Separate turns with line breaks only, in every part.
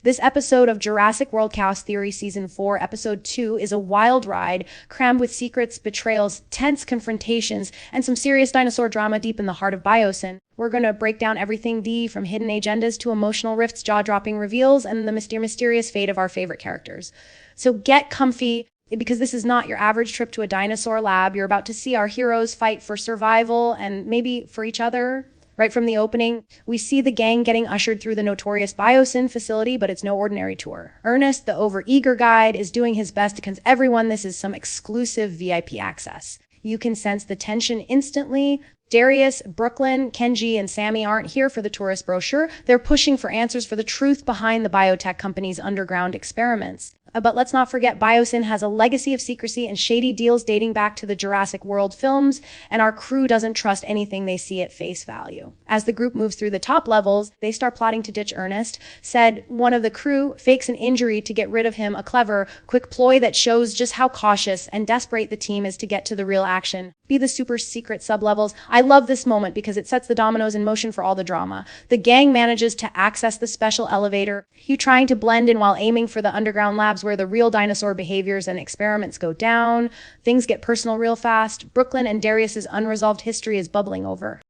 This episode of Jurassic World Chaos Theory Season 4, Episode 2 is a wild ride, crammed with secrets, betrayals, tense confrontations, and some serious dinosaur drama deep in the heart of Biosyn. We're going to break down everything from hidden agendas to emotional rifts, jaw-dropping reveals, and the mysterious fate of our favorite characters. So get comfy, because this is not your average trip to a dinosaur lab. You're about to see our heroes fight for survival and maybe for each other. Right from the opening, we see the gang getting ushered through the notorious Biosyn facility, but it's no ordinary tour. Ernest, the overeager guide, is doing his best to convince everyone this is some exclusive VIP access. You can sense the tension instantly. Darius, Brooklyn, Kenji, and Sammy aren't here for the tourist brochure. They're pushing for answers for the truth behind the biotech company's underground experiments. But let's not forget, Biosyn has a legacy of secrecy and shady deals dating back to the Jurassic World films, and our crew doesn't trust anything they see at face value. As the group moves through the top levels, they start plotting to ditch Ernest. Said one of the crew fakes an injury to get rid of him, a clever, quick ploy that shows just how cautious and desperate the team is to get to the real action. Be the super secret sublevels. I love this moment because it sets the dominoes in motion for all the drama. The gang manages to access the special elevator, you trying to blend in while aiming for the underground labs where the real dinosaur behaviors and experiments go down. Things get personal real fast. Brooklyn and Darius's unresolved history is bubbling over.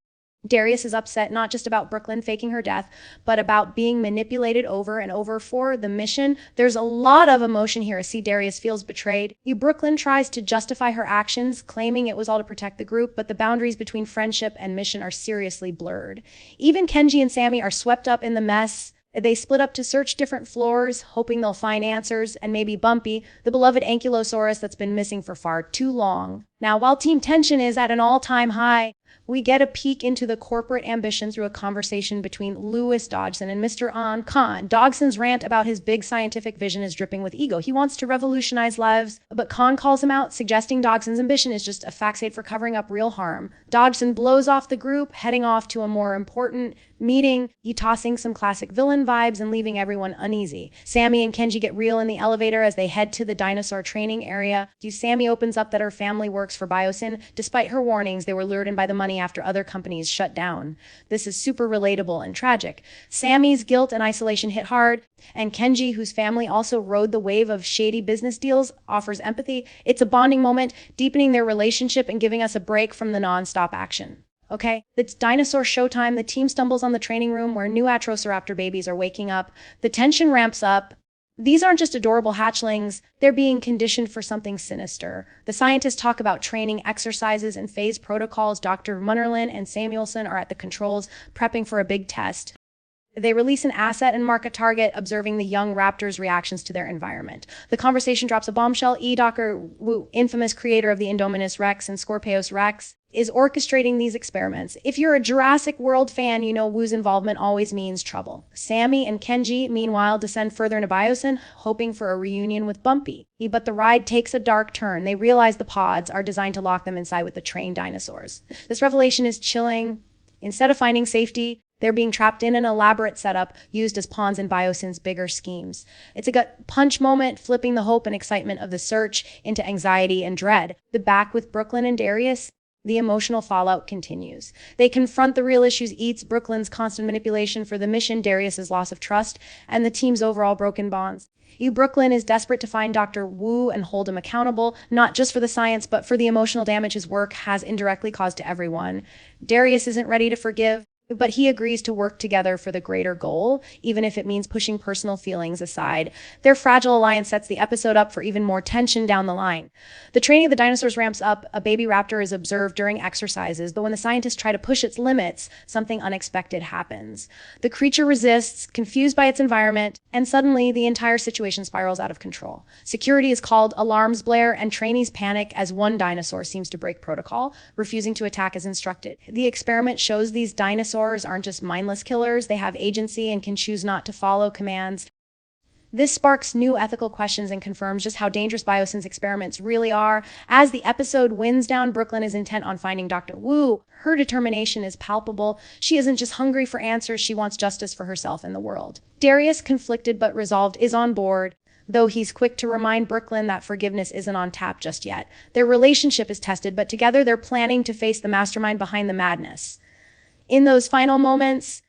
Darius is upset not just about Brooklyn faking her death, but about being manipulated over and over for the mission. There's a lot of emotion here as Darius feels betrayed. Brooklyn tries to justify her actions, claiming it was all to protect the group, but the boundaries between friendship and mission are seriously blurred. Even Kenji and Sammy are swept up in the mess. They split up to search different floors, hoping they'll find answers, and maybe Bumpy, the beloved ankylosaurus that's been missing for far too long. Now, while team tension is at an all-time high, we get a peek into the corporate ambition through a conversation between Louis Dodgson and Mr. An Khan. Dodgson's rant about his big scientific vision is dripping with ego. He wants to revolutionize lives, but Khan calls him out, suggesting Dodgson's ambition is just a facade for covering up real harm. Dodgson blows off the group, heading off to a more important meeting, tossing some classic villain vibes and leaving everyone uneasy. Sammy and Kenji get real in the elevator as they head to the dinosaur training area. Sammy opens up that her family works for Biosyn. Despite her warnings, they were lured in by the money after other companies shut down. This is super relatable and tragic. Sammy's guilt and isolation hit hard, and Kenji, whose family also rode the wave of shady business deals, offers empathy. It's a bonding moment, deepening their relationship and giving us a break from the non-stop action. Okay, it's dinosaur showtime. The team stumbles on the training room where new Atrociraptor babies are waking up. The tension ramps up. These aren't just adorable hatchlings, they're being conditioned for something sinister. The scientists talk about training exercises and phase protocols. Dr. Munnerlin and Samuelson are at the controls, prepping for a big test. They release an asset and mark a target, observing the young raptors' reactions to their environment. The conversation drops a bombshell. Dr. Wu, infamous creator of the Indominus Rex and Scorpios Rex, is orchestrating these experiments. If you're a Jurassic World fan, you know Wu's involvement always means trouble. Sammy and Kenji, meanwhile, descend further into Biosyn, hoping for a reunion with Bumpy. But the ride takes a dark turn. They realize the pods are designed to lock them inside with the trained dinosaurs. This revelation is chilling. Instead of finding safety, they're being trapped in an elaborate setup used as pawns in Biosyn's bigger schemes. It's a gut punch moment, flipping the hope and excitement of the search into anxiety and dread. Back with Brooklyn and Darius, the emotional fallout continues. They confront the real issues: Brooklyn's constant manipulation for the mission, Darius's loss of trust, and the team's overall broken bonds. Brooklyn is desperate to find Dr. Wu and hold him accountable, not just for the science, but for the emotional damage his work has indirectly caused to everyone. Darius isn't ready to forgive, but he agrees to work together for the greater goal, even if it means pushing personal feelings aside. Their fragile alliance sets the episode up for even more tension down the line. The training of the dinosaurs ramps up. A baby raptor is observed during exercises, but when the scientists try to push its limits, something unexpected happens. The creature resists, confused by its environment, and suddenly the entire situation spirals out of control. Security is called, alarms blare, and trainees panic as one dinosaur seems to break protocol, refusing to attack as instructed. The experiment shows these dinosaurs aren't just mindless killers, they have agency and can choose not to follow commands. This sparks new ethical questions and confirms just how dangerous Biosyn's experiments really are. As the episode winds down, Brooklyn is intent on finding Dr. Wu. Her determination is palpable. She isn't just hungry for answers, she wants justice for herself and the world. Darius, conflicted but resolved, is on board, though he's quick to remind Brooklyn that forgiveness isn't on tap just yet. Their relationship is tested, but together they're planning to face the mastermind behind the madness. In those final moments,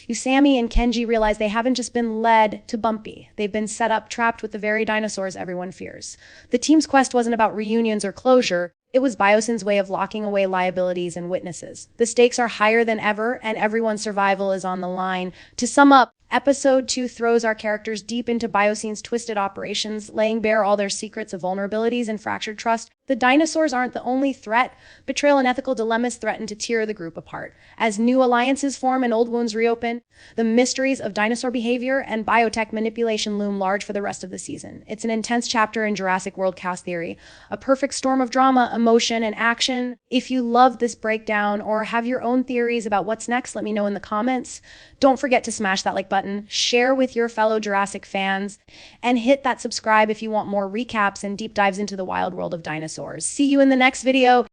Usami and Kenji realize they haven't just been led to Bumpy. They've been set up, trapped with the very dinosaurs everyone fears. The team's quest wasn't about reunions or closure. It was Biosin's way of locking away liabilities and witnesses. The stakes are higher than ever, and everyone's survival is on the line. To sum up, Episode 2 throws our characters deep into Biosin's twisted operations, laying bare all their secrets of vulnerabilities and fractured trust. The dinosaurs aren't the only threat. Betrayal and ethical dilemmas threaten to tear the group apart. As new alliances form and old wounds reopen, the mysteries of dinosaur behavior and biotech manipulation loom large for the rest of the season. It's an intense chapter in Jurassic World Chaos Theory, a perfect storm of drama, emotion, and action. If you love this breakdown or have your own theories about what's next, let me know in the comments. Don't forget to smash that like button, share with your fellow Jurassic fans, and hit that subscribe if you want more recaps and deep dives into the wild world of dinosaurs. See you in the next video.